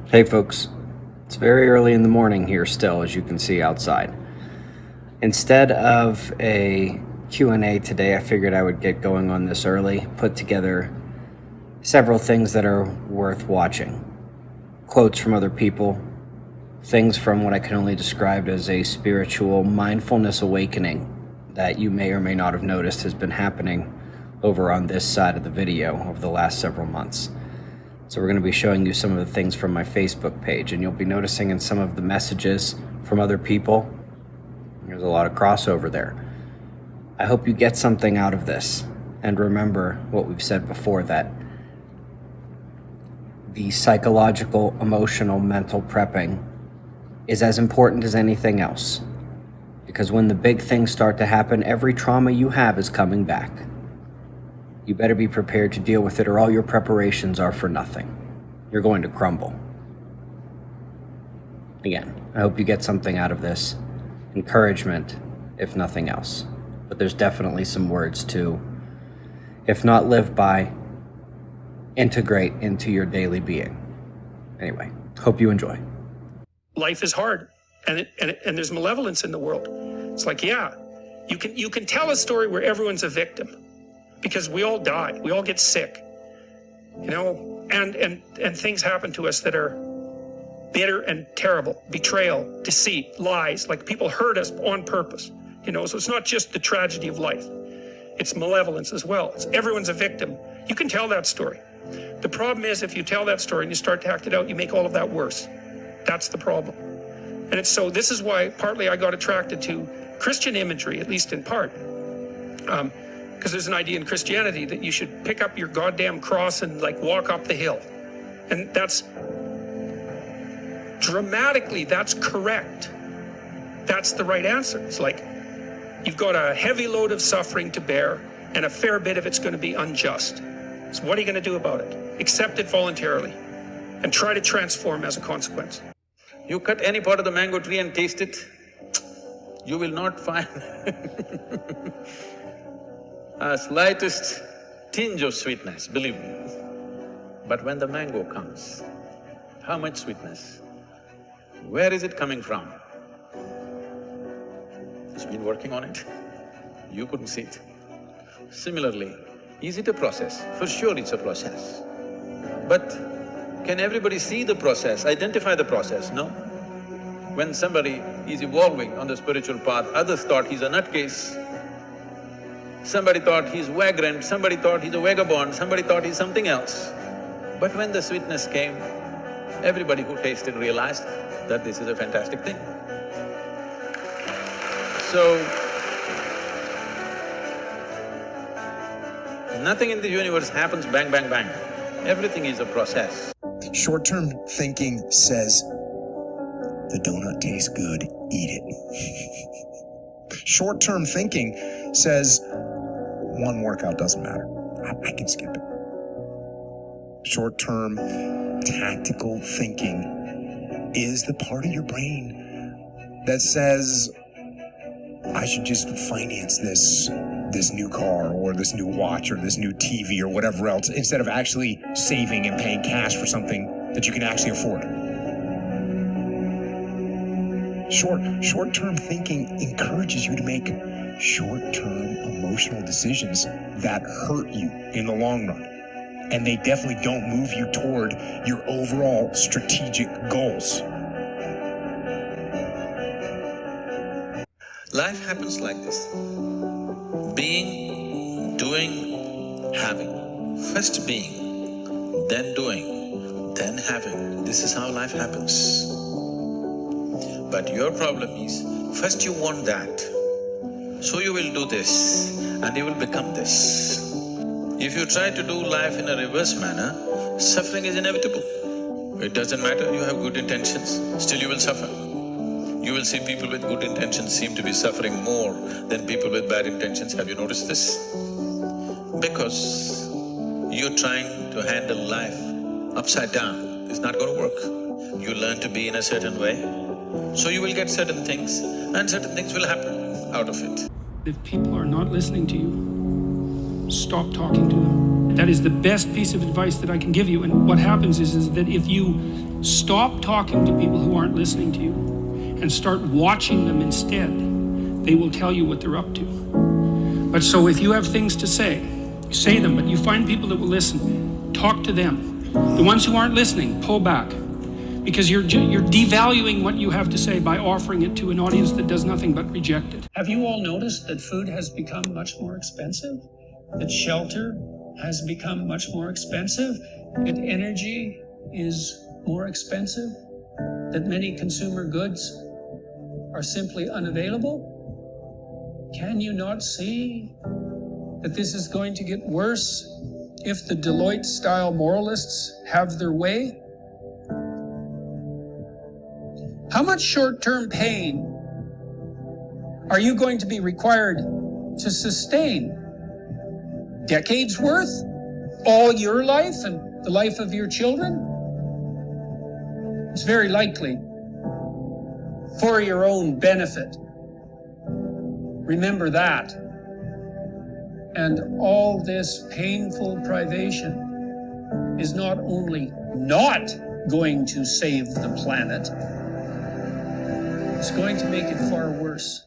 Hey folks, it's very early in the morning here still, as you can see outside. Instead of a Q&A today, I figured I would get going on this early, put together several things that are worth watching. Quotes from other people, things from what I can only describe as a spiritual mindfulness awakening that you may or may not have noticed has been happening over on this side of the video over the last several months. So we're going to be showing you some of the things from my Facebook page, and you'll be noticing in some of the messages from other people, there's a lot of crossover there. I hope you get something out of this, and remember what we've said before, that the psychological, emotional, mental prepping is as important as anything else. Because when the big things start to happen, every trauma you have is coming back. You better be prepared to deal with it, or all your preparations are for nothing. You're going to crumble. Again, I hope you get something out of this. Encouragement, if nothing else. But there's definitely some words to, if not live by, integrate into your daily being. Anyway, hope you enjoy. Life is hard, and there's malevolence in the world. It's like, yeah, you can tell a story where everyone's a victim. Because we all die, we all get sick, and things happen to us that are bitter and terrible. Betrayal, deceit, lies, like people hurt us on purpose, so it's not just the tragedy of life, it's malevolence as well. Everyone's a victim. You can tell that story. The problem is, if you tell that story and you start to act it out, you make all of that worse. That's the problem. And this is why partly I got attracted to Christian imagery, at least in part. Because there's an idea in Christianity that you should pick up your goddamn cross and walk up the hill. And that's correct. That's the right answer. It's like, you've got a heavy load of suffering to bear, and a fair bit of it's going to be unjust. So what are you going to do about it? Accept it voluntarily and try to transform as a consequence. You cut any part of the mango tree and taste it, you will not find a slightest tinge of sweetness, believe me. But when the mango comes, how much sweetness? Where is it coming from? It's been working on it, you couldn't see it. Similarly, is it a process? For sure it's a process. But can everybody see the process, identify the process? No. When somebody is evolving on the spiritual path, others thought he's a nutcase. Somebody thought he's vagrant, somebody thought he's a vagabond, somebody thought he's something else. But when the sweetness came, everybody who tasted realized that this is a fantastic thing. So, nothing in the universe happens bang, bang, bang. Everything is a process. Short-term thinking says, the donut tastes good, eat it. Short-term thinking says, one workout doesn't matter, I can skip it. Short-term tactical thinking is the part of your brain that says, I should just finance this new car or this new watch or this new TV or whatever else, instead of actually saving and paying cash for something that you can actually afford. Short-term thinking encourages you to make short-term emotional decisions that hurt you in the long run. And they definitely don't move you toward your overall strategic goals. Life happens like this. Being, doing, having. First being, then doing, then having. This is how life happens. But your problem is, first you want that, so you will do this and you will become this. If you try to do life in a reverse manner, suffering is inevitable. It doesn't matter, you have good intentions, still you will suffer. You will see people with good intentions seem to be suffering more than people with bad intentions. Have you noticed this? Because you're trying to handle life upside down. It's not going to work. You learn to be in a certain way, so you will get certain things, and certain things will happen out of it. If people are not listening to you, stop talking to them. That is the best piece of advice that I can give you. And what happens is that if you Stop talking to people who aren't listening to you and start watching them instead. They will tell you what they're up to. But so if you have things to say them, but you find people that will listen, talk to them. The ones who aren't listening, pull back. Because you're devaluing what you have to say by offering it to an audience that does nothing but reject it. Have you all noticed that food has become much more expensive? That shelter has become much more expensive? That energy is more expensive? That many consumer goods are simply unavailable? Can you not see that this is going to get worse if the Deloitte-style moralists have their way? How much short-term pain are you going to be required to sustain? Decades worth? All your life and the life of your children? It's very likely for your own benefit. Remember that. And all this painful privation is not only not going to save the planet, it's going to make it far worse.